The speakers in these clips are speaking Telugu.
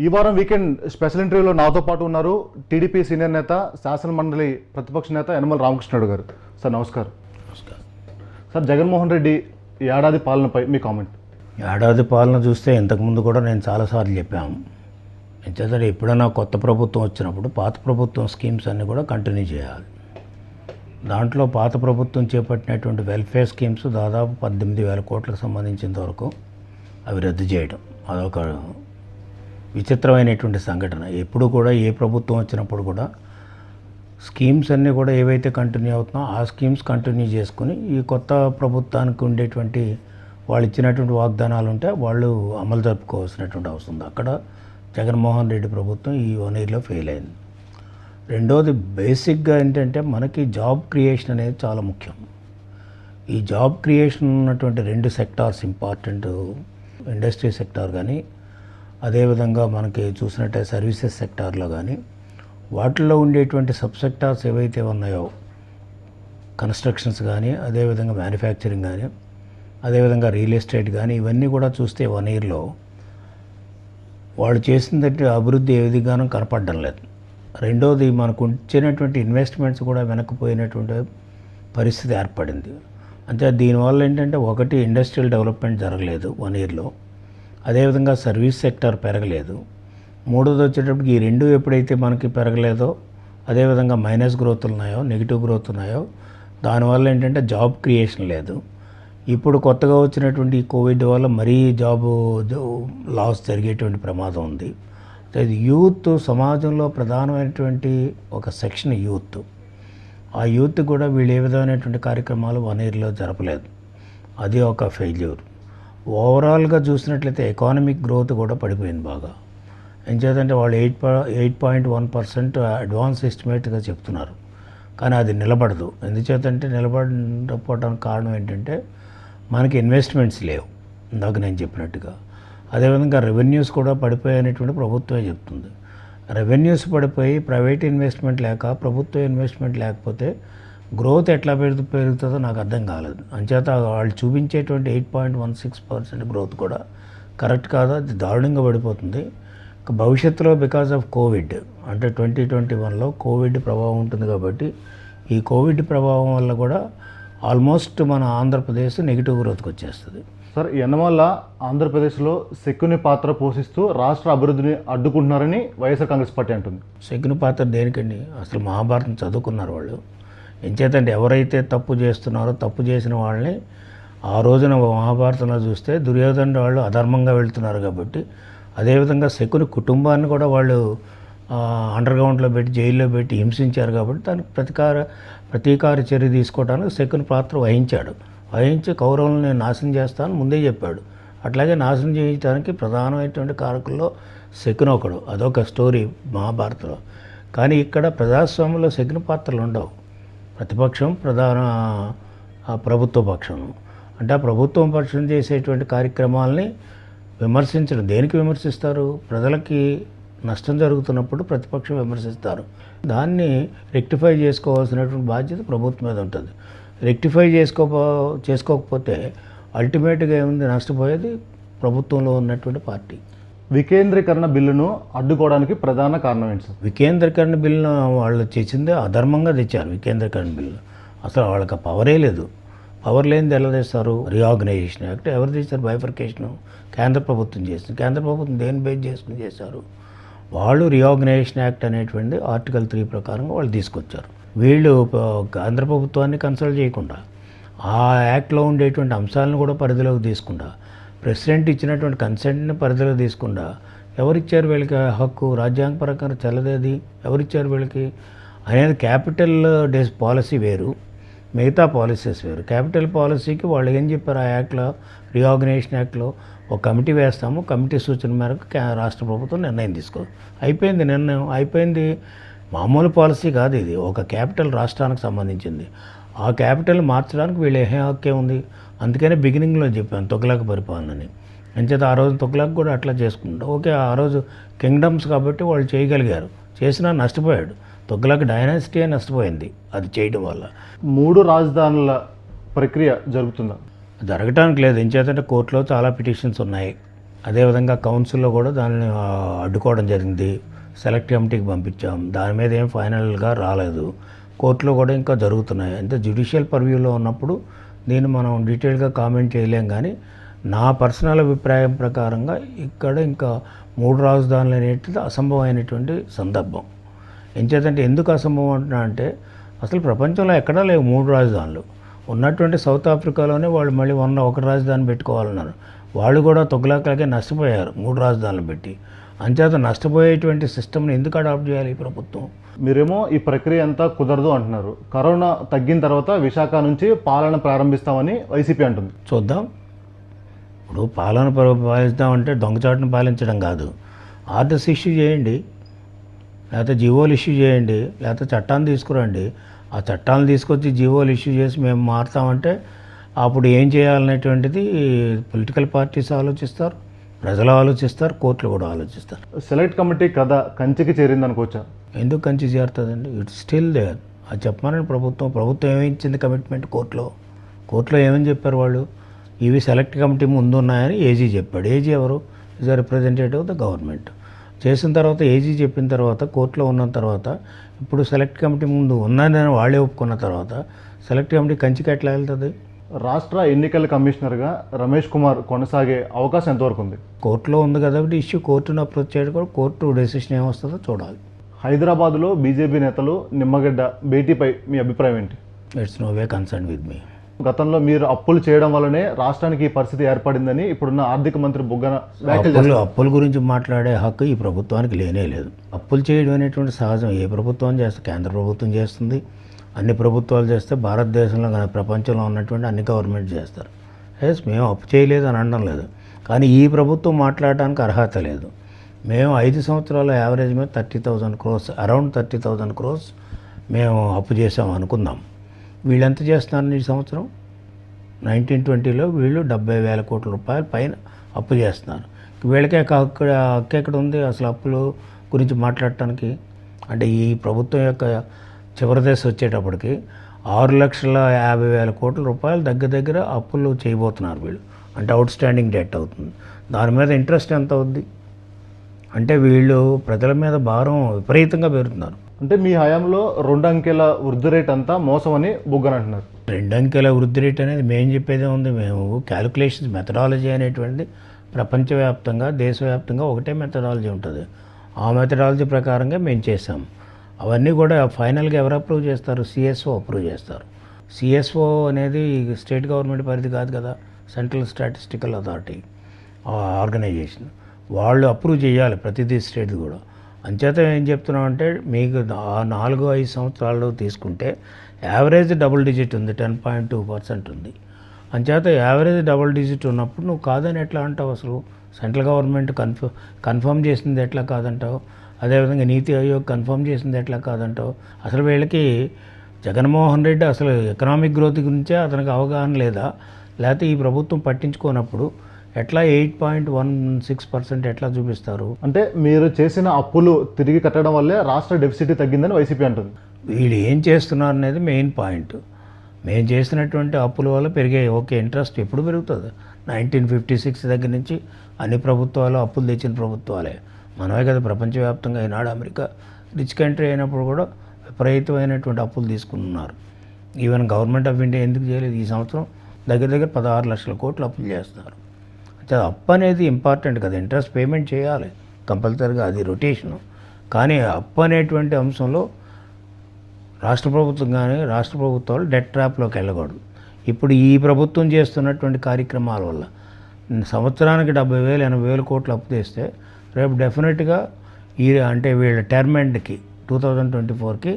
ఈ వారం వీకెండ్ స్పెషల్ ఇంటర్వ్యూలో నాతో పాటు ఉన్నారు టీడీపీ సీనియర్ నేత, శాసన మండలి ప్రతిపక్ష నేత యనమల రామకృష్ణుడు గారు. సార్ నమస్కారం. నమస్కారం సార్, జగన్మోహన్ రెడ్డి ఏడాది పాలనపై మీ కామెంట్. ఏడాది పాలన చూస్తే ఇంతకుముందు కూడా నేను చాలాసార్లు చెప్పాము. ఎంచేతంటే ఎప్పుడైనా కొత్త ప్రభుత్వం వచ్చినప్పుడు పాత ప్రభుత్వం స్కీమ్స్ అన్నీ కూడా కంటిన్యూ చేయాలి. దాంట్లో పాత ప్రభుత్వం చేపట్టినటువంటి వెల్ఫేర్ స్కీమ్స్ దాదాపు 18,000 కోట్లకు సంబంధించినంత వరకు అవి రద్దు చేయడం అదొక విచిత్రమైనటువంటి సంఘటన. ఎప్పుడు కూడా ఏ ప్రభుత్వం వచ్చినప్పుడు కూడా స్కీమ్స్ అన్నీ కూడా ఏవైతే కంటిన్యూ అవుతున్నాయో ఆ స్కీమ్స్ కంటిన్యూ చేసుకుని ఈ కొత్త ప్రభుత్వానికి ఉండేటువంటి వాళ్ళు ఇచ్చినటువంటి వాగ్దానాలు ఉంటే వాళ్ళు అమలు జరుపుకోవాల్సినటువంటి అవసరం ఉంది. అక్కడ జగన్మోహన్ రెడ్డి ప్రభుత్వం ఈ 1 ఇయర్లో ఫెయిల్ అయింది. రెండోది బేసిక్గా ఏంటంటే మనకి జాబ్ క్రియేషన్ అనేది చాలా ముఖ్యం. ఈ జాబ్ క్రియేషన్ ఉన్నటువంటి 2 సెక్టార్స్ ఇంపార్టెంట్, ఇండస్ట్రీ సెక్టార్ కానీ అదేవిధంగా మనకి చూసినట్టే సర్వీసెస్ సెక్టార్లో కానీ వాటిల్లో ఉండేటువంటి సబ్ సెక్టార్స్ ఏవైతే ఉన్నాయో కన్స్ట్రక్షన్స్ కానీ అదేవిధంగా మ్యానుఫ్యాక్చరింగ్ కానీ అదేవిధంగా రియల్ ఎస్టేట్ కానీ ఇవన్నీ కూడా చూస్తే 1 ఇయర్లో వాళ్ళు చేసినట్టు అభివృద్ధి ఏ విధంగానూ కనపడడం లేదు. రెండోది మనకు వచ్చినటువంటి ఇన్వెస్ట్మెంట్స్ కూడా వెనక్కిపోయినటువంటి పరిస్థితి ఏర్పడింది. అంటే దీనివల్ల ఏంటంటే ఒకటి ఇండస్ట్రియల్ డెవలప్మెంట్ జరగలేదు 1 ఇయర్లో, అదేవిధంగా సర్వీస్ సెక్టార్ పెరగలేదు. మూడోది వచ్చేటప్పటికి ఈ 2 ఎప్పుడైతే మనకి పెరగలేదో అదేవిధంగా మైనస్ గ్రోత్ ఉన్నాయో నెగిటివ్ గ్రోత్ ఉన్నాయో దానివల్ల ఏంటంటే జాబ్ క్రియేషన్ లేదు. ఇప్పుడు కొత్తగా వచ్చినటువంటి ఈ కోవిడ్ వల్ల మరీ జాబ్ లాస్ జరిగేటువంటి ప్రమాదం ఉంది. అది యూత్ సమాజంలో ప్రధానమైనటువంటి ఒక సెక్షన్ యూత్. ఆ యూత్ కూడా వీళ్ళు ఏ విధమైనటువంటి కార్యక్రమాలు 1 ఇయర్లో జరపలేదు. అది ఒక ఫెయిల్యూర్. ఓవరాల్గా చూసినట్లయితే ఎకానమిక్ గ్రోత్ కూడా పడిపోయింది బాగా. ఎంచేతంటే వాళ్ళు 8.1% అడ్వాన్స్ ఎస్టిమేట్గా చెప్తున్నారు, కానీ అది నిలబడదు. ఎందుచేతంటే నిలబడకపోవడానికి కారణం ఏంటంటే మనకి ఇన్వెస్ట్మెంట్స్ లేవు ఇందాక నేను చెప్పినట్టుగా. అదేవిధంగా రెవెన్యూస్ కూడా పడిపోయినటువంటి ప్రభుత్వమే చెప్తుంది. రెవెన్యూస్ పడిపోయి ప్రైవేట్ ఇన్వెస్ట్మెంట్ లేక ప్రభుత్వ ఇన్వెస్ట్మెంట్ లేకపోతే గ్రోత్ ఎట్లా పెరుగుతుందో నాకు అర్థం కాలేదు. అంచేత వాళ్ళు చూపించేటువంటి 8.16% గ్రోత్ కూడా కరెక్ట్ కాదు, అది దారుణంగా పడిపోతుంది. భవిష్యత్తులో బికాజ్ ఆఫ్ కోవిడ్ అంటే 2021లో కోవిడ్ ప్రభావం ఉంటుంది కాబట్టి ఈ కోవిడ్ ప్రభావం వల్ల కూడా ఆల్మోస్ట్ మన ఆంధ్రప్రదేశ్ నెగిటివ్ గ్రోత్కి వచ్చేస్తుంది. సార్, యనమల ఆంధ్రప్రదేశ్లో శకుని పాత్ర పోషిస్తూ రాష్ట్ర అభివృద్ధిని అడ్డుకుంటున్నారని వైఎస్ఆర్ కాంగ్రెస్ పార్టీ అంటుంది. శకుని పాత్ర దేనికండి? అసలు మహాభారతం చదువుకున్నారు వాళ్ళు. ఎంచేతంటే ఎవరైతే తప్పు చేస్తున్నారో తప్పు చేసిన వాళ్ళని ఆ రోజున మహాభారతంలో చూస్తే దుర్యోధన వాళ్ళు అధర్మంగా వెళ్తున్నారు కాబట్టి, అదేవిధంగా శకుని కుటుంబాన్ని కూడా వాళ్ళు అండర్గ్రౌండ్లో పెట్టి జైల్లో పెట్టి హింసించారు కాబట్టి దానికి ప్రతీకార చర్య తీసుకోవడానికి శకుని పాత్ర వహించి కౌరవులను నాశనం చేస్తానని ముందే చెప్పాడు. అట్లాగే నాశనం చేయించడానికి ప్రధానమైనటువంటి కారకుల్లో శకుని ఒకడు. అదొక స్టోరీ మహాభారతంలో. కానీ ఇక్కడ ప్రజాస్వామ్యంలో శకుని పాత్రలు ఉండవు. ప్రతిపక్షం ప్రభుత్వ పక్షం అంటే ఆ ప్రభుత్వం పక్షం చేసేటువంటి కార్యక్రమాలని విమర్శించడం. దేనికి విమర్శిస్తారు? ప్రజలకి నష్టం జరుగుతున్నప్పుడు ప్రతిపక్షం విమర్శిస్తారు. దాన్ని రెక్టిఫై చేసుకోవాల్సినటువంటి బాధ్యత ప్రభుత్వం మీద ఉంటుంది. రెక్టిఫై చేసుకోకపోతే అల్టిమేట్గా ఏముంది? నష్టపోయేది ప్రభుత్వంలో ఉన్నటువంటి పార్టీ. వికేంద్రీకరణ బిల్లును అడ్డుకోవడానికి ప్రధాన కారణం ఏంటి సార్? వికేంద్రీకరణ బిల్లును వాళ్ళు చేసిందే అధర్మంగా తెచ్చారు. వికేంద్రీకరణ బిల్లు అసలు వాళ్ళకి పవరే లేదు. పవర్ లేనిది ఎలా తెస్తారు? రీఆర్గనైజేషన్ యాక్ట్ ఎవరు తెచ్చారు? బైఫర్కేషను కేంద్ర ప్రభుత్వం చేసింది. కేంద్ర ప్రభుత్వం దేని బేస్ చేసుకుని చేశారు? వాళ్ళు రీఆర్గనైజేషన్ యాక్ట్ అనేటువంటి ఆర్టికల్ 3 ప్రకారంగా వాళ్ళు తీసుకొచ్చారు. వీళ్ళు కేంద్ర ప్రభుత్వాన్ని కన్సల్ట్ చేయకుండా ఆ యాక్ట్లో ఉండేటువంటి అంశాలను కూడా పరిధిలోకి తీసుకుండా ప్రెసిడెంట్ ఇచ్చినటువంటి కన్సెంట్ని పరిధిలో తీసుకుండా ఎవరిచ్చారు వీళ్ళకి హక్కు? రాజ్యాంగ ప్రకారం చెల్లదేది. ఎవరిచ్చారు వీళ్ళకి అనేది? క్యాపిటల్ డేస్ పాలసీ వేరు, మిగతా పాలసీస్ వేరు. క్యాపిటల్ పాలసీకి వాళ్ళు ఏం చెప్పారు? ఆ యాక్ట్లో రీఆర్గనైజేషన్ యాక్ట్లో ఒక కమిటీ వేస్తాము, కమిటీ సూచన మేరకు రాష్ట్ర ప్రభుత్వం నిర్ణయం అయిపోయింది. నిర్ణయం అయిపోయింది. మామూలు పాలసీ కాదు ఇది, ఒక క్యాపిటల్ రాష్ట్రానికి సంబంధించింది. ఆ క్యాపిటల్ మార్చడానికి వీళ్ళు ఏ హక్కే ఉంది? అందుకనే బిగినింగ్లో చెప్పాను తొగ్లక్ పరిపాలనని. అంచేత ఆ రోజు తొగ్లక్ కూడా అట్లా చేసుకుంటాం. ఓకే, ఆ రోజు కింగ్డమ్స్ కాబట్టి వాళ్ళు చేయగలిగారు, చేసినా నష్టపోయాడు. తొగ్లక్ డైనాసిటీ నష్టపోయింది అది చేయడం వల్ల. 3 రాజధానుల ప్రక్రియ జరుగుతుందా? జరగటానికి లేదు. ఏం చేతంటే కోర్టులో చాలా పిటిషన్స్ ఉన్నాయి. అదేవిధంగా కౌన్సిల్లో కూడా దాన్ని అడ్డుకోవడం జరిగింది. సెలెక్ట్ కమిటీకి పంపించాం, దాని మీద ఏం ఫైనల్గా రాలేదు. కోర్టులో కూడా ఇంకా జరుగుతున్నాయి. అంటే జ్యుడిషియల్ పర్వ్యూలో ఉన్నప్పుడు దీన్ని మనం డీటెయిల్గా కామెంట్ చేయలేం. కానీ నా పర్సనల్ అభిప్రాయం ప్రకారంగా ఇక్కడ ఇంకా 3 రాజధానులు అనేటిది అసంభవమైనటువంటి సందర్భం. ఎంచేతంటే ఎందుకు అసంభవం అంటున్నా అంటే అసలు ప్రపంచంలో ఎక్కడా లేవు 3 రాజధానులు. ఉన్నటువంటి సౌత్ ఆఫ్రికాలోనే వాళ్ళు మళ్ళీ ఒక రాజధాని పెట్టుకోవాలన్నారు. వాళ్ళు కూడా తొగ్గులాకే నష్టపోయారు 3 రాజధానులు పెట్టి. అంచేత నష్టపోయేటువంటి సిస్టమ్ని ఎందుకు అడాప్ట్ చేయాలి ఈ ప్రభుత్వం? మీరేమో ఈ ప్రక్రియ అంతా కుదరదు అంటున్నారు. కరోనా తగ్గిన తర్వాత విశాఖ నుంచి పాలన ప్రారంభిస్తామని వైసీపీ అంటుంది. చూద్దాం. ఇప్పుడు పాలిస్తామంటే దొంగచాటును పాలించడం కాదు. ఆర్డర్స్ ఇష్యూ చేయండి, లేకపోతే జీవోలు ఇష్యూ చేయండి, లేకపోతే చట్టాన్ని తీసుకురండి. ఆ చట్టాలను తీసుకొచ్చి జీవోలు ఇష్యూ చేసి మేము మారుతామంటే అప్పుడు ఏం చేయాలనేటువంటిది పొలిటికల్ పార్టీస్ ఆలోచిస్తారు, ప్రజలు ఆలోచిస్తారు, కోర్టులు కూడా ఆలోచిస్తారు. సెలెక్ట్ కమిటీ కథ కంచికి చేరింది అనుకోవచ్చా? ఎందుకు కంచి చేరుతుందండి? It's still there. అది చెప్పమని ప్రభుత్వం ఏమి ఇచ్చింది కమిట్మెంట్ కోర్టులో ఏమని చెప్పారు వాళ్ళు? ఇవి సెలెక్ట్ కమిటీ ముందు ఉన్నాయని ఏజీ చెప్పాడు. ఏజీ ఎవరు? Is a representative of the government. చేసిన తర్వాత ఏజీ చెప్పిన తర్వాత కోర్టులో ఉన్న తర్వాత ఇప్పుడు సెలెక్ట్ కమిటీ ముందు ఉన్నదని వాళ్ళే ఒప్పుకున్న తర్వాత సెలెక్ట్ కమిటీ కంచికి ఎట్లా వెళ్తుంది? రాష్ట్ర ఎన్నికల కమిషనర్గా రమేష్ కుమార్ కొనసాగే అవకాశం ఎంతవరకు ఉంది? కోర్టులో ఉంది కాబట్టి ఇష్యూ కోర్టును అప్రోచ్ చేయడం కూడా కోర్టు డెసిషన్ ఏమొస్తుందో చూడాలి. హైదరాబాద్లో బీజేపీ నేతలు నిమ్మగడ్డ భేటీపై మీ అభిప్రాయం ఏంటి? It's no way concern with me. గతంలో మీరు అప్పులు చేయడం వల్లనే రాష్ట్రానికి ఈ పరిస్థితి ఏర్పడిందని ఇప్పుడున్న ఆర్థిక మంత్రి బుగ్గన వ్యాఖ్యలు చేశారు. అప్పుల గురించి మాట్లాడే హక్కు ఈ ప్రభుత్వానికి లేనే లేదు. అప్పులు చేయడం అనేటువంటి సహజం. ఏ ప్రభుత్వం చేస్తే కేంద్ర ప్రభుత్వం చేస్తుంది, అన్ని ప్రభుత్వాలు చేస్తే భారతదేశంలో కానీ ప్రపంచంలో ఉన్నటువంటి అన్ని గవర్నమెంట్ చేస్తారు. ఎస్, మేము అప్పు చేయలేదు అని అనడం లేదు. కానీ ఈ ప్రభుత్వం మాట్లాడడానికి అర్హత లేదు. మేము 5 సంవత్సరాల యావరేజ్ మీద 30,000 crores, అరౌండ్ 30,000 crores మేము అప్పు చేసాం అనుకుందాం. వీళ్ళు ఎంత చేస్తున్నారు ఈ సంవత్సరం? 1920లో వీళ్ళు 70,000 కోట్ల రూపాయల పైన అప్పు చేస్తున్నారు. వీళ్ళకే ఎక్కడ ఉంది అసలు అప్పుల గురించి మాట్లాడటానికి? అంటే ఈ ప్రభుత్వం యొక్క చివరి దశ వచ్చేటప్పటికి 6,50,000 కోట్ల రూపాయలు దగ్గర అప్పులు చేయబోతున్నారు వీళ్ళు. అంటే అవుట్ స్టాండింగ్ డెట్ అవుతుంది. దాని మీద ఇంట్రెస్ట్ ఎంత అవుద్ది? అంటే వీళ్ళు ప్రజల మీద భారం విపరీతంగా పెరుగుతున్నారు. అంటే మీ హయాంలో 2 అంకెల వృద్ధి రేట్ అంతా మోసం అని బుగ్గన అంటున్నారు. 2 అంకెల వృద్ధి రేట్ అనేది మేము చెప్పేదే ఉంది. మేము క్యాలిక్యులేషన్స్ మెథడాలజీ అనేటువంటిది ప్రపంచవ్యాప్తంగా దేశవ్యాప్తంగా ఒకటే మెథడాలజీ ఉంటుంది. ఆ మెథడాలజీ ప్రకారంగా మేము చేసాం. అవన్నీ కూడా ఫైనల్గా ఎవరు అప్రూవ్ చేస్తారు? సిఎస్ఓ అప్రూవ్ చేస్తారు. సిఎస్ఓ అనేది స్టేట్ గవర్నమెంట్ పరిధి కాదు కదా, సెంట్రల్ స్టాటిస్టికల్ అథారిటీ ఆర్గనైజేషన్. వాళ్ళు అప్రూవ్ చేయాలి ప్రతిదీ స్టేట్ కూడా. అంచేత ఏం చెప్తున్నామంటే మీకు 4-5 సంవత్సరాలు తీసుకుంటే యావరేజ్ డబుల్ డిజిట్ ఉంది, 10.2% ఉంది. అంచేత యావరేజ్ డబుల్ డిజిట్ ఉన్నప్పుడు నువ్వు కాదని ఎట్లా అంటావు? అసలు సెంట్రల్ గవర్నమెంట్ కన్ఫర్మ్ చేసింది ఎట్లా కాదంటావు? అదేవిధంగా నీతి ఆయోగ్ కన్ఫర్మ్ చేసింది ఎట్లా కాదంటావు? అసలు వీళ్ళకి జగన్మోహన్ రెడ్డి అసలు ఎకనామిక్ గ్రోత్ గురించే అతనికి అవగాహన లేదా? లేకపోతే ఈ ప్రభుత్వం పట్టించుకోనప్పుడు ఎట్లా 8.16% ఎట్లా చూపిస్తారు? అంటే మీరు చేసిన అప్పులు తిరిగి కట్టడం వల్లే రాష్ట్ర డెఫిసిట్ తగ్గిందని వైసీపీ అంటుంది. వీళ్ళు ఏం చేస్తున్నారు అనేది మెయిన్ పాయింట్. మేము చేసినటువంటి అప్పుల వల్ల పెరిగాయి. ఓకే, ఇంట్రెస్ట్ ఎప్పుడు పెరుగుతుంది? 1956 దగ్గర నుంచి అన్ని ప్రభుత్వాలు అప్పులు తెచ్చిన ప్రభుత్వాలే. మనమే కదా ప్రపంచవ్యాప్తంగా ఈనాడు అమెరికా రిచ్ కంట్రీ అయినప్పుడు కూడా విపరీతమైనటువంటి అప్పులు తీసుకున్నారు. ఈవెన్ గవర్నమెంట్ ఆఫ్ ఇండియా ఎందుకు చేయలేదు? ఈ సంవత్సరం దగ్గర 16 లక్షల కోట్లు అప్పులు చేస్తున్నారు. అప్పు అనేది ఇంపార్టెంట్ కదా, ఇంట్రెస్ట్ పేమెంట్ చేయాలి కంపల్సరీగా, అది రొటేషను. కానీ అప్పు అనేటువంటి అంశంలో రాష్ట్ర ప్రభుత్వం కానీ రాష్ట్ర ప్రభుత్వాలు డెట్ ట్రాప్లోకి వెళ్ళకూడదు. ఇప్పుడు ఈ ప్రభుత్వం చేస్తున్నటువంటి కార్యక్రమాల వల్ల సంవత్సరానికి 70,000 80,000 కోట్లు అప్పు తెస్తే రేపు డెఫినెట్గా అంటే వీళ్ళ టర్మ్ ఎండ్కి 2024కి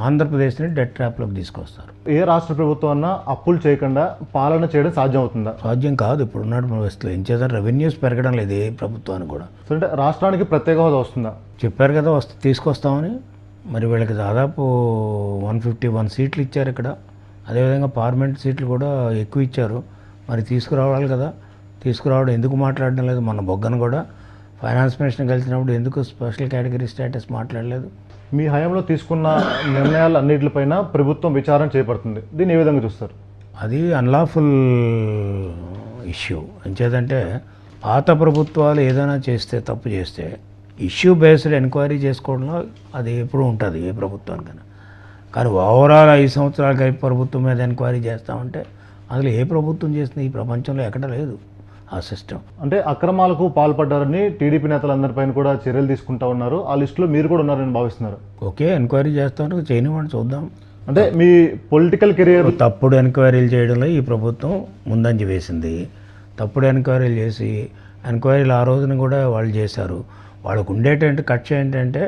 ఆంధ్రప్రదేశ్ని డెట్ ట్రాప్లోకి తీసుకొస్తారు. ఏ రాష్ట్ర ప్రభుత్వం అన్నా అప్పులు చేయకుండా పాలన చేయడం సాధ్యం అవుతుందా? సాధ్యం కాదు. ఇప్పుడున్న వ్యవస్థలో ఏం చేద్దాం, రెవెన్యూస్ పెరగడం లేదు ఏ ప్రభుత్వానికి కూడా. అంటే రాష్ట్రానికి ప్రత్యేక హోదా వస్తుందా? చెప్పారు కదా తీసుకొస్తామని. మరి వీళ్ళకి దాదాపు 151 సీట్లు ఇచ్చారు ఇక్కడ. అదేవిధంగా పార్లమెంట్ సీట్లు కూడా ఎక్కువ ఇచ్చారు. మరి తీసుకురావాలి కదా, తీసుకురావడం ఎందుకు మాట్లాడడం లేదు? మన బొగ్గను కూడా ఫైనాన్స్ మినిస్టర్ కలిసినప్పుడు ఎందుకు స్పెషల్ కేటగిరీ స్టేటస్ మాట్లాడలేదు? మీ హయాంలో తీసుకున్న నిర్ణయాలు అన్నింటిపైన ప్రభుత్వం విచారణ చేపడుతుంది. దీన్ని ఏ విధంగా చూస్తారు? అది అన్లాఫుల్ ఇష్యూ. ఎంచేదంటే పాత ప్రభుత్వాలు ఏదైనా చేస్తే తప్పు చేస్తే ఇష్యూ బేస్డ్ ఎంక్వైరీ చేసుకోవడంలో అది ఎప్పుడు ఉంటుంది ఏ ప్రభుత్వానికైనా. కానీ ఓవరాల్ 5 సంవత్సరాలు కలిపి ప్రభుత్వం మీద ఎంక్వైరీ చేస్తామంటే అసలు ఏ ప్రభుత్వం చేసింది ఈ ప్రపంచంలో ఎక్కడ లేదు ఆ సిస్టమ్. అంటే అక్రమాలకు పాల్పడ్డారని టీడీపీ నేతలందరిపైన కూడా చర్యలు తీసుకుంటా ఉన్నారు. ఆ లిస్టులో మీరు కూడా ఉన్నారని భావిస్తున్నారు. ఓకే, ఎంక్వైరీ చేస్తాను, చేయనివ్వండి, చూద్దాం. అంటే మీ పొలిటికల్ కెరియర్ తప్పుడు ఎంక్వైరీలు చేయడంలో ఈ ప్రభుత్వం ముందంజ వేసింది. తప్పుడు ఎంక్వైరీలు చేసి ఎంక్వైరీలు ఆ రోజున కూడా వాళ్ళు చేశారు. వాళ్ళకు ఉండేటువంటి కక్ష ఏంటంటే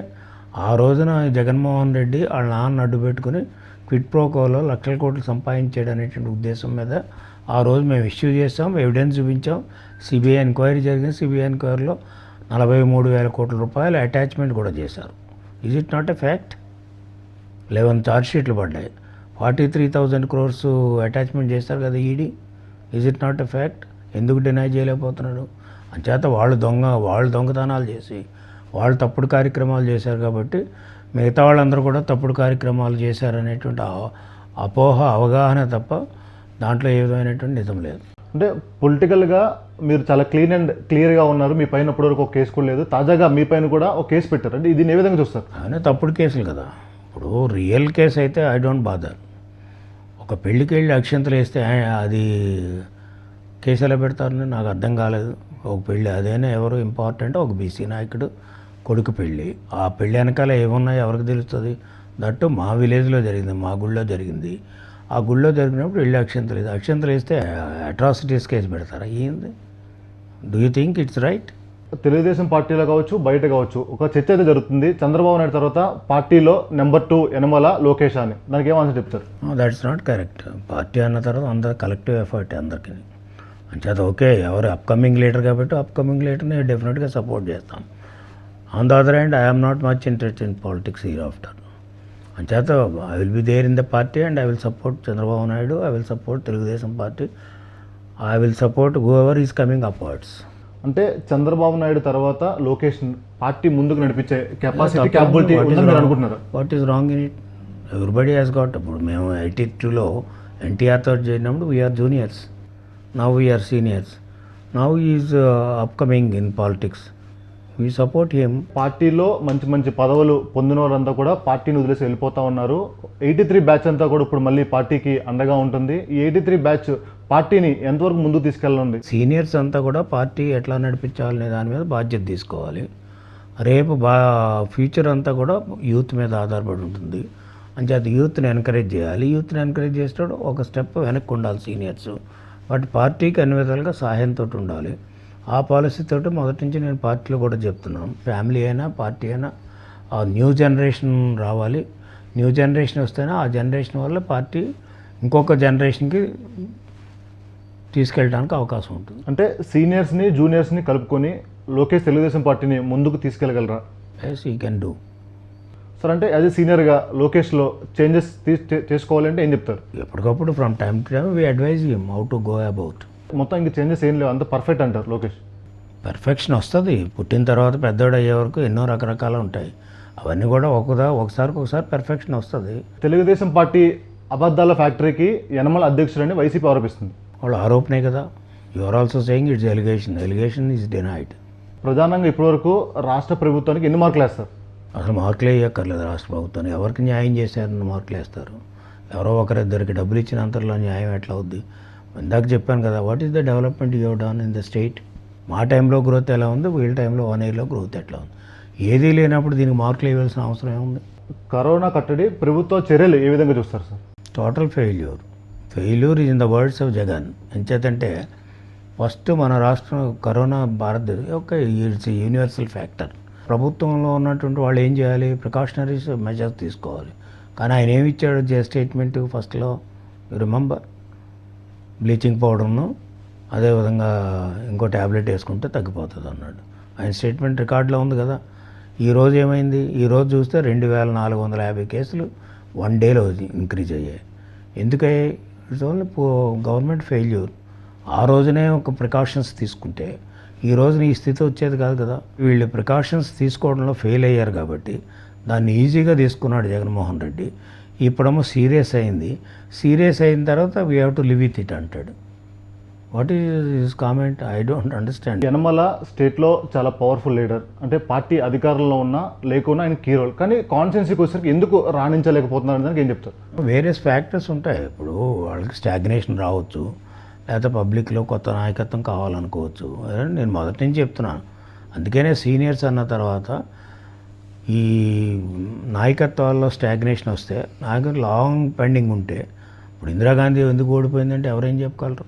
ఆ రోజున జగన్మోహన్ రెడ్డి వాళ్ళ నాన్న అడ్డు పెట్టుకుని క్విట్ ప్రోకోలో లక్షల కోట్లు సంపాదించాడు అనేటువంటి ఉద్దేశం మీద ఆ రోజు మేము ఇష్యూ చేసాం, ఎవిడెన్స్ చూపించాం. సిబిఐ ఎంక్వైరీ జరిగింది. సిబిఐ ఎంక్వైరీలో 43,000 కోట్ల రూపాయలు అటాచ్మెంట్ కూడా చేశారు. Is it not a fact? 11 charge షీట్లు పడ్డాయి. 43,000 crores అటాచ్మెంట్ చేస్తారు కదా ED. Is it not a fact? ఎందుకు డినై చేయలేకపోతున్నాడు? అంచేత వాళ్ళు దొంగతనాలు చేసి వాళ్ళు తప్పుడు కార్యక్రమాలు చేశారు కాబట్టి మిగతా వాళ్ళందరూ కూడా తప్పుడు కార్యక్రమాలు చేశారనేటువంటి అపోహ, అవగాహన తప్ప దాంట్లో ఏ విధమైనటువంటి నిజం లేదు. అంటే పొలిటికల్గా మీరు చాలా క్లీన్ అండ్ క్లియర్గా ఉన్నారు. మీ పైన ఇప్పటివరకు ఒక కేసు కూడా లేదు. తాజాగా మీ పైన కూడా ఒక కేసు పెట్టారు. అంటే ఇది ఏ విధంగా చూస్తారు? ఆయన తప్పుడు కేసులు కదా. ఇప్పుడు రియల్ కేసు అయితే ఐ డోంట్ బాదర్. ఒక పెళ్ళికి వెళ్ళి అక్షంతలు వేస్తే అది కేసు ఎలా పెడతారని నాకు అర్థం కాలేదు. ఒక పెళ్ళి అదేనా ఎవరు ఇంపార్టెంట్, ఒక బీసీ నాయకుడు కొడుకు పెళ్ళి. ఆ పెళ్ళి వెనకాల ఏమున్నాయో ఎవరికి తెలుస్తుంది? దట్టు మా విలేజ్లో జరిగింది, మా గుళ్ళో జరిగింది. ఆ గుళ్ళో జరిగినప్పుడు వెళ్ళి అక్షంతలు వేస్తే అట్రాసిటీస్ కేసు పెడతారా? ఏంది? Do you think it's right? Telugu Desam పార్టీలో కావచ్చు, బయట కావచ్చు, ఒక చర్చ అయితే జరుగుతుంది. చంద్రబాబు నాయుడు తర్వాత పార్టీలో నెంబర్ 2 యనమల లోకేష్ అని. దానికి ఏం ఆన్సర్ చెప్తారు? That's not correct. పార్టీ అన్న తర్వాత అందరు కలెక్టివ్ ఎఫర్ట్ అందరికీ. అంచేత ఓకే, ఎవరు అప్కమింగ్ లీడర్ కాబట్టి అప్కమింగ్ లీడర్ని డెఫినెట్గా సపోర్ట్ చేస్తాం. On the other hand I'm not much interest in politics hereafter. అంచేత I will be there in the party and I will support Chandrababu Naidu, I will support Telugu Desam party, I will support whoever is coming upwards. అంటే చంద్రబాబు నాయుడు తర్వాత లోకేష్ పార్టీ ముందుకు నడిపించే కెపాసిటీ, క్యాపబిలిటీ ఉందని మీరు అనుకుంటున్నారు? What is wrong in it? Everybody has got. ఇప్పుడు మేము 82లో ఎన్టీఆర్తో చేసినప్పుడు we are juniors, now we are seniors, now is upcoming in politics, we support him. పార్టీలో మంచి మంచి పదవులు పొందిన వాళ్ళంతా కూడా పార్టీని వదిలేసి వెళ్ళిపోతా ఉన్నారు. 83 బ్యాచ్ అంతా కూడా ఇప్పుడు మళ్ళీ పార్టీకి అండగా ఉంటుంది. ఈ 83 బ్యాచ్ పార్టీని ఎంతవరకు ముందుకు తీసుకెళ్ళనుంది? సీనియర్స్ అంతా కూడా పార్టీ ఎట్లా నడిపించాలనే దాని మీద బాధ్యత తీసుకోవాలి. రేపు ఫ్యూచర్ అంతా కూడా యూత్ మీద ఆధారపడి ఉంటుంది. అంచేత యూత్ని ఎంకరేజ్ చేయాలి. యూత్ని ఎంకరేజ్ చేసేటప్పుడు ఒక స్టెప్ వెనక్కి ఉండాలి సీనియర్స్. బట్ పార్టీకి అన్ని విధాలుగా సహాయంతో ఉండాలి. ఆ పాలసీతో మొదటి నుంచి నేను పార్టీలో కూడా చెప్తున్నాను, ఫ్యామిలీ అయినా పార్టీ అయినా ఆ న్యూ జనరేషన్ రావాలి. న్యూ జనరేషన్ వస్తేనే ఆ జనరేషన్ వల్ల పార్టీ ఇంకొక జనరేషన్కి తీసుకెళ్ళడానికి అవకాశం ఉంటుంది. అంటే సీనియర్స్ని జూనియర్స్ని కలుపుకొని లోకేష్ తెలుగుదేశం పార్టీని ముందుకు తీసుకెళ్ళగలరా? Yes, you can do. Sir, అంటే యాజ్ ఎ సీనియర్గా లోకేష్లో చేంజెస్ చేసుకోవాలంటే ఏం చెప్తారు? ఎప్పటికప్పుడు from time to time we advise him how to go about. మొత్తం ఇంక చేంజెస్ ఏం లేవు, అంత పర్ఫెక్ట్ అంటారు లోకేష్? పర్ఫెక్షన్ వస్తుంది. పుట్టిన తర్వాత పెద్దోడు అయ్యే వరకు ఎన్నో రకరకాలు ఉంటాయి. అవన్నీ కూడా ఒకసారి పర్ఫెక్షన్ వస్తుంది. తెలుగుదేశం పార్టీ అబద్ధాల ఫ్యాక్టరీకి యనమల అధ్యక్షుడని వైసీపీ ఆరోపిస్తుంది. వాళ్ళు ఆరోపణే కదా. You are also saying its allegation is denied. ప్రధానంగా ఇప్పటివరకు రాష్ట్ర ప్రభుత్వానికి ఎన్ని మార్కులు వేస్తారు? అసలు మార్కులు వేయక్కర్లేదు. రాష్ట్ర ప్రభుత్వాన్ని ఎవరికి న్యాయం చేశారని మార్కులు వేస్తారు? ఎవరో ఒకరిద్దరికి డబ్బులు ఇచ్చిన అంతలో న్యాయం ఎట్లా అవుద్ది? ఇందాక చెప్పాను కదా, what is the development you have done in the state? మా టైంలో గ్రోత్ ఎలా ఉంది, వీళ్ళ టైంలో 1 yearలో గ్రోత్ ఎట్లా ఉంది? ఏదీ లేనప్పుడు దీనికి మార్కులు ఇవ్వాల్సిన అవసరం ఏముంది? కరోనా కట్టడి ప్రభుత్వ చర్యలు ఏ విధంగా చూస్తారు sir? Total failure is in the words of Jagan. ఎంచేతంటే ఫస్ట్ మన రాష్ట్రం కరోనా భారతదేశం యొక్క ఇట్స్ యూనివర్సల్ ఫ్యాక్టర్. ప్రభుత్వంలో ఉన్నటువంటి వాళ్ళు ఏం చేయాలి? ప్రికాషనరీస్ మెజర్స్ తీసుకోవాలి. కానీ ఆయన ఏమి ఇచ్చాడు స్టేట్మెంట్ ఫస్ట్లో? రిమెంబర్, బ్లీచింగ్ పౌడర్ను అదేవిధంగా ఇంకో ట్యాబ్లెట్ వేసుకుంటే తగ్గిపోతుంది అన్నాడు. ఆయన స్టేట్మెంట్ రికార్డులో ఉంది కదా. ఈరోజు ఏమైంది? ఈరోజు చూస్తే 2,450 కేసులు 1 dayలో ఇంక్రీజ్ అయ్యాయి. ఎందుకయ్యాయి? It's only government failure. ఆ రోజునే ఒక ప్రికాషన్స్ తీసుకుంటే ఈ రోజున ఈ స్థితి వచ్చేది కాదు కదా. వీళ్ళు ప్రికాషన్స్ తీసుకోవడంలో ఫెయిల్ అయ్యారు కాబట్టి దాన్ని ఈజీగా తీసుకున్నాడు జగన్మోహన్ రెడ్డి. ఇప్పుడేమో సీరియస్ అయింది. సీరియస్ అయిన తర్వాత we have to live with it అంటాడు. What is his comment? I don't understand. Yanamala స్టేట్లో చాలా పవర్ఫుల్ లీడర్, అంటే పార్టీ అధికారంలో ఉన్నా లేకున్నా ఆయన కీ రోల్, కానీ కాన్స్టిట్యున్సీకి వచ్చేసరికి ఎందుకు రాణించలేకపోతున్నారు దానికి ఏం చెప్తారు? వేరియస్ ఫ్యాక్టర్స్ ఉంటాయి. ఇప్పుడు వాళ్ళకి స్టాగ్నేషన్ రావచ్చు, లేకపోతే పబ్లిక్లో కొత్త నాయకత్వం కావాలనుకోవచ్చు. నేను మొదటి నుంచి చెప్తున్నాను, అందుకనే సీనియర్స్ అన్న తర్వాత ఈ నాయకత్వాల్లో స్టాగ్నేషన్ వస్తే నాయకులు లాంగ్ పెండింగ్ ఉంటే, ఇప్పుడు ఇందిరాగాంధీ ఎందుకు ఓడిపోయిందంటే ఎవరేం చెప్పగలరు?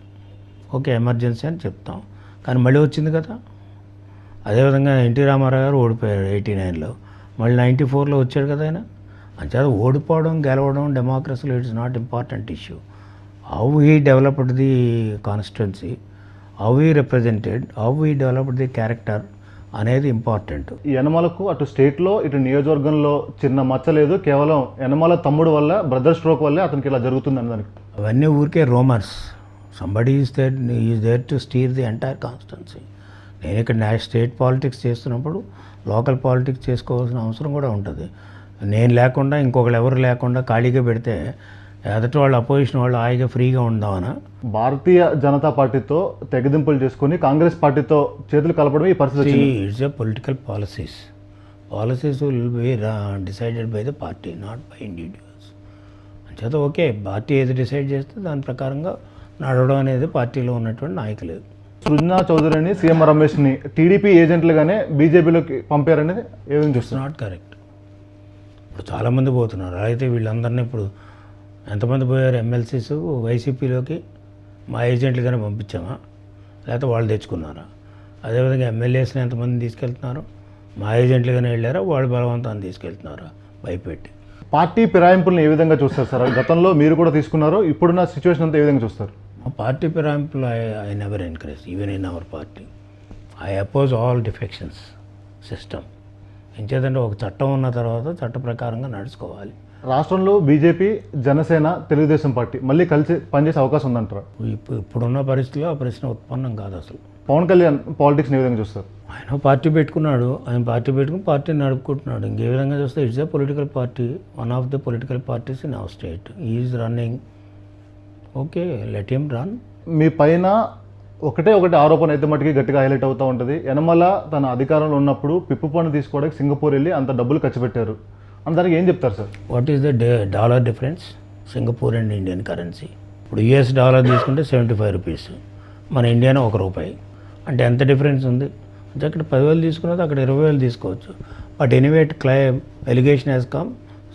ఓకే, ఎమర్జెన్సీ అని చెప్తాం, కానీ మళ్ళీ వచ్చింది కదా. అదేవిధంగా ఎన్టీ రామారావు గారు ఓడిపోయారు 89లో, మళ్ళీ 94లో వచ్చాడు కదా ఆయన. అంచేత ఓడిపోవడం గెలవడం డెమోక్రసీలో it's not important issue. How he developed the constituency, how he represented, how he developed the character అనేది ఇంపార్టెంట్. యనమలకు అటు స్టేట్లో ఇటు నియోజకవర్గంలో చిన్న మచ్చ లేదు, కేవలం యనమల తమ్ముడు వల్ల, బ్రదర్ స్ట్రోక్ వల్లే అతనికి ఇలా జరుగుతుంది అని దానికి. అవన్నీ ఊరికే rumours. Somebody is there to steer the entire constituency. నేను ఇక్కడ స్టేట్ పాలిటిక్స్ చేస్తున్నప్పుడు లోకల్ పాలిటిక్స్ చేసుకోవాల్సిన అవసరం కూడా ఉంటుంది. నేను లేకుండా ఇంకొకరు ఎవరు లేకుండా ఖాళీగా పెడితే ఎదటి వాళ్ళు అపోజిషన్ వాళ్ళు హాయిగా ఫ్రీగా ఉందామనా? భారతీయ జనతా పార్టీతో తెగదింపులు చేసుకుని కాంగ్రెస్ పార్టీతో చేతులు కలపడం ఈ పరిస్థితి. It's a political policies will be decided by the party, not by individuals. అంచేత ఓకే, పార్టీ ఏది డిసైడ్ చేస్తే దాని ప్రకారంగా నడవడం అనేది పార్టీలో ఉన్నటువంటి నాయకులు. సృజనా చౌదరిని, సీఎం రమేష్ని టీడీపీ ఏజెంట్లుగానే బీజేపీలోకి పంపారనేది ఏమేమి చూస్తారు? Not correct. ఇప్పుడు చాలామంది పోతున్నారు. అయితే వీళ్ళందరినీ ఇప్పుడు ఎంతమంది పోయారు? ఎమ్మెల్సీస్ వైసీపీలోకి మా ఏజెంట్లుగానే పంపించామా, లేకపోతే వాళ్ళు తెచ్చుకున్నారా? అదేవిధంగా ఎమ్మెల్యేస్ని ఎంతమంది తీసుకెళ్తున్నారు? మా ఏజెంట్లుగానే వెళ్ళారా, వాళ్ళు బలవంతాన్ని తీసుకెళ్తున్నారా భయపెట్టి? పార్టీ ఫిరాయింపులను ఏ విధంగా చూస్తారు సార్? గతంలో మీరు కూడా తీసుకున్నారు, ఇప్పుడున్న సిచ్యువేషన్ అంతా ఏ విధంగా చూస్తారు? మా పార్టీ ఫిరాయింపులు I never encourage, even in our party. I oppose all defections system. ఎంచేదంటే ఒక చట్టం ఉన్న తర్వాత చట్ట ప్రకారంగా నడుచుకోవాలి. రాష్ట్రంలో బీజేపీ, జనసేన, తెలుగుదేశం పార్టీ మళ్ళీ కలిసి పనిచేసే అవకాశం ఉందంటారా? ఇప్పుడున్న పరిస్థితిలో ఆ ప్రశ్న ఉత్పన్నం కాదు అసలు. పవన్ కళ్యాణ్ పాలిటిక్స్ని ఏ విధంగా చూస్తారు? ఆయన పార్టీ పెట్టుకున్నాడు, ఆయన పార్టీ పెట్టుకుని పార్టీని నడుపుకుంటున్నాడు. ఇంకే విధంగా చూస్తే it's a political party, one of the political parties in our state. Is running, okay, let him run. మీ పైన ఒకటే ఆరోపణ అయితే మటుకి గట్టిగా హైలైట్ అవుతూ ఉంటుంది. యనమల తన అధికారంలో ఉన్నప్పుడు పిప్పు పన్ను తీసుకోవడానికి సింగపూర్ వెళ్ళి అంత డబ్బులు ఖర్చు పెట్టారు అని, దానికి ఏం చెప్తారు sir? What is the dollar difference? Singapore and Indian currency. ఇప్పుడు యూఎస్ డాలర్ తీసుకుంటే 75 రూపీస్, మన ఇండియాలో ₹1. అంటే ఎంత డిఫరెన్స్ ఉంది? అంటే అక్కడ 10,000 తీసుకున్నది అక్కడ 20,000 తీసుకోవచ్చు. But anyway claim allegation has come,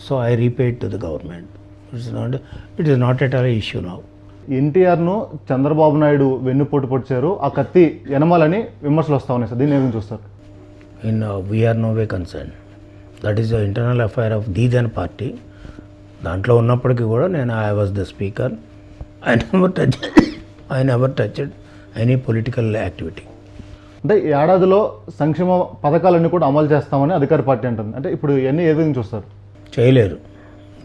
so I repaid to the government. It is not at all issue now. ఎన్టీఆర్ను చంద్రబాబు నాయుడు వెన్నుపోటు పొడిచారు, ఆ కత్తి యనమలని విమర్శలు వస్తూ ఉన్నాయి సార్, దీన్ని ఏమి చూస్తారు? We are no way concern. That is the internal affair of the then party. దాంట్లో ఉన్నప్పటికీ కూడా నేను I was the speaker. I never touched any political activity. అంటే ఏడాదిలో సంక్షేమ పథకాలన్నీ కూడా అమలు చేస్తామని అధికార పార్టీ అంటుంది. అంటే ఇప్పుడు ఇవన్నీ ఏ విధంగా చూస్తారు? చేయలేరు,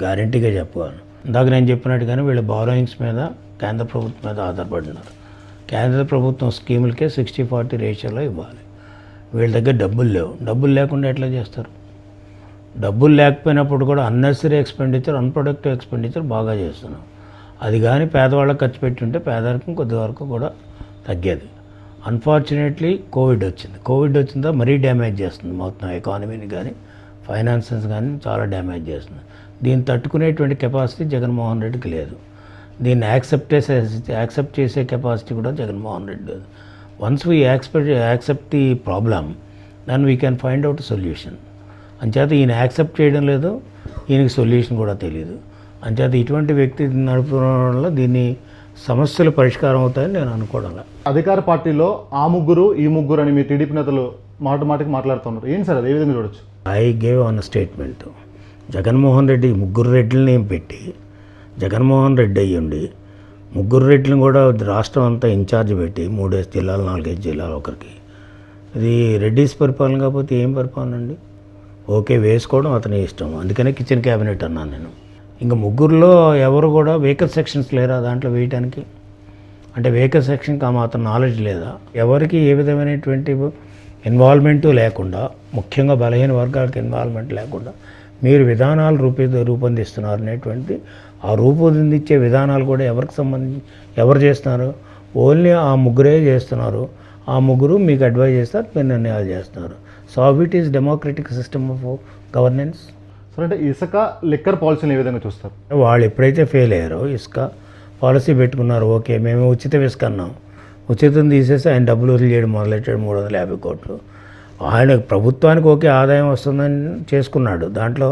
గ్యారంటీగా చెప్పగలను. ఇందాక నేను చెప్పినట్టుగానే వీళ్ళ బారోయింగ్స్ మీద కేంద్ర ప్రభుత్వం మీద ఆధారపడినారు. కేంద్ర ప్రభుత్వం స్కీములకే 60-40 రేషియోలో ఇవ్వాలి. వీళ్ళ దగ్గర డబ్బులు లేవు. డబ్బులు లేకుండా ఎట్లా చేస్తారు? డబ్బులు లేకపోయినప్పుడు కూడా అన్నెసరీ ఎక్స్పెండిచర్, అన్ప్రొడక్టివ్ ఎక్స్పెండిచర్ బాగా చేస్తున్నాం. అది కానీ పేదవాళ్ళకి ఖర్చు పెట్టి ఉంటే పేదరికం కొద్ది వరకు కూడా తగ్గేది. అన్ఫార్చునేట్లీ కోవిడ్ వచ్చిందా మరీ డ్యామేజ్ చేస్తుంది మొత్తం ఎకానమీని కానీ ఫైనాన్సెస్ కానీ చాలా డ్యామేజ్ చేస్తుంది. దీన్ని తట్టుకునేటువంటి కెపాసిటీ జగన్మోహన్ రెడ్డికి లేదు. దీన్ని యాక్సెప్ట్ చేసే కెపాసిటీ కూడా జగన్మోహన్ రెడ్డి లేదు. Once we accept the problem, then we can find out solution. అంచేత ఈయన యాక్సెప్ట్ చేయడం లేదు, ఈయనకి సొల్యూషన్ కూడా తెలియదు. అంచేత ఇటువంటి వ్యక్తి నడపడం వల్ల దీన్ని సమస్యలు పరిష్కారం అవుతాయని నేను అనుకోవడం. అధికార పార్టీలో ఆ ముగ్గురు ఈ ముగ్గురు అని మీ టీడీపీ నేతలు మాటికి మాట్లాడుతున్నారు. ఏంటి సార్ అది ఏ విధంగా చూడొచ్చు? I gave on statement. Jaganmohan Reddy ముగ్గురు రెడ్లని ఏం పెట్టి జగన్మోహన్ రెడ్డి అయ్యుండి ముగ్గురు రెడ్లను కూడా రాష్ట్రం అంతా ఇన్ఛార్జ్ పెట్టి 3 జిల్లాలు 4 జిల్లాలు ఒకరికి, ఇది రెడ్డిస్ పరిపాలన కాకపోతే ఏం పరిపాలన అండి? ఓకే, వేసుకోవడం అతని ఇష్టం, అందుకనే కిచెన్ క్యాబినెట్ అన్నాను నేను. ఇంకా ముగ్గురులో ఎవరు కూడా వేకర్ సెక్షన్స్ లేరా దాంట్లో వేయటానికి? అంటే వేకర్ సెక్షన్కి ఆ మాత్రం నాలెడ్జ్ లేదా? ఎవరికి ఏ విధమైనటువంటి ఇన్వాల్వ్మెంటు లేకుండా, ముఖ్యంగా బలహీన వర్గాలకు ఇన్వాల్వ్మెంట్ లేకుండా మీరు విధానాలు రూపొందిస్తున్నారు అనేటువంటి ఆ రూపొందించే విధానాలు కూడా ఎవరికి సంబంధించి ఎవరు చేస్తున్నారు? ఓన్లీ ఆ ముగ్గురే చేస్తున్నారు. ఆ ముగ్గురు మీకు అడ్వైజ్ చేస్తారు, మీరు నిర్ణయాలు చేస్తున్నారు. So it is democratic system of governance. Sir అంటే ఇసుక లిక్కర్ పాలసీని ఏ విధంగా చూస్తారు? వాళ్ళు ఎప్పుడైతే ఫెయిల్ అయ్యారో ఇసుక పాలసీ పెట్టుకున్నారు, ఓకే మేము ఉచిత ఇసుక అన్నాం, ఉచితం తీసేసి ఆయన డబ్బులు వదిలి చేయడం మొదలెట్టాడు 350 కోట్లు. ఆయన ప్రభుత్వానికి ఓకే ఆదాయం వస్తుందని చేసుకున్నాడు, దాంట్లో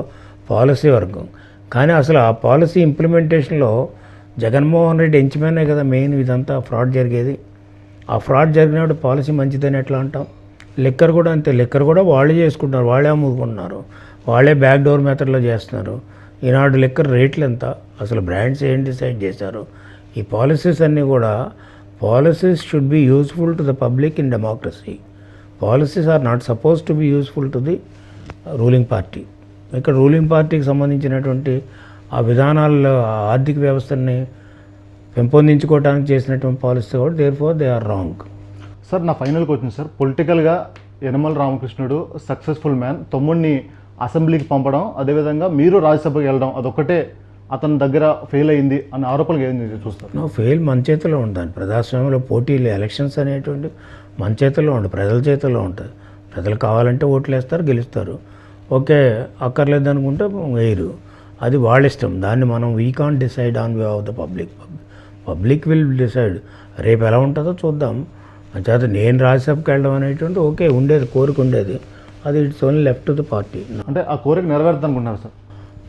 పాలసీ వరకు. కానీ అసలు ఆ పాలసీ ఇంప్లిమెంటేషన్లో జగన్మోహన్ రెడ్డి ఎంచిపోయినా కదా మెయిన్ ఇదంతా ఫ్రాడ్ జరిగేది. ఆ ఫ్రాడ్ జరిగినప్పుడు పాలసీ మంచిదని ఎట్లా అంటాం? లిక్కర్ కూడా అంతే, లిక్కర్ కూడా వాళ్ళే చేసుకుంటున్నారు, వాళ్ళే అమ్ముకుంటున్నారు, వాళ్ళే బ్యాక్ డోర్ మెథడ్లో చేస్తున్నారు. ఈనాడు లిక్కర్ రేట్లు ఎంత, అసలు బ్రాండ్స్ ఏం డిసైడ్ చేశారు? ఈ పాలసీస్ అన్నీ కూడా policies should be useful to the public in democracy. Policies are not suppose to be useful to the ruling party. ఇక్కడ రూలింగ్ పార్టీకి సంబంధించినటువంటి ఆ విధానాల్లో ఆర్థిక వ్యవస్థని పెంపొందించుకోవడానికి చేసినటువంటి పాలసీ కూడా దే ఆర్ రాంగ్. సార్ నా ఫైనల్ క్వశ్చన్ సార్, పొలిటికల్గా యనమల రామకృష్ణుడు సక్సెస్ఫుల్ మ్యాన్, తమ్ముడిని అసెంబ్లీకి పంపడం, అదేవిధంగా మీరు రాజ్యసభకి వెళ్ళడం అదొక్కటే అతని దగ్గర ఫెయిల్ అయింది అనే ఆరోపణలు ఏం చూస్తారు? ఫెయిల్ మన చేతిలో ఉంటుంది. ప్రజాస్వామ్యంలో పోటీలు ఎలక్షన్స్ అనేటువంటి మన చేతిలో ఉంటుంది, ప్రజల చేతిలో ఉంటుంది. ప్రజలు కావాలంటే ఓట్లు వేస్తారు, గెలుస్తారు. ఓకే అక్కర్లేదు అనుకుంటే వేయరు, అది వాళ్ళ ఇష్టం. దాన్ని మనం we can't decide on way of the public will decide. రేపు ఎలా ఉంటుందో చూద్దాం. అంచేత నేను రాజ్యసభకి వెళ్ళడం అనేటువంటి ఓకే ఉండేది, కోరిక ఉండేది, అది it's only left to the party. అంటే ఆ కోరిక నెరవేరుతుంది అనుకుంటున్నారు సార్?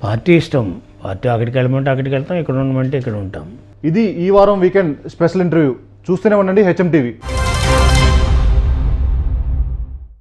పార్టీ ఇష్టం, పార్టీ అక్కడికి వెళ్ళమంటే అక్కడికి వెళ్తాం, ఇక్కడ ఉండమంటే ఇక్కడ ఉంటాం. ఇది ఈ వారం వీకెండ్ స్పెషల్ ఇంటర్వ్యూ. చూస్తూనే ఉండండి HM TV.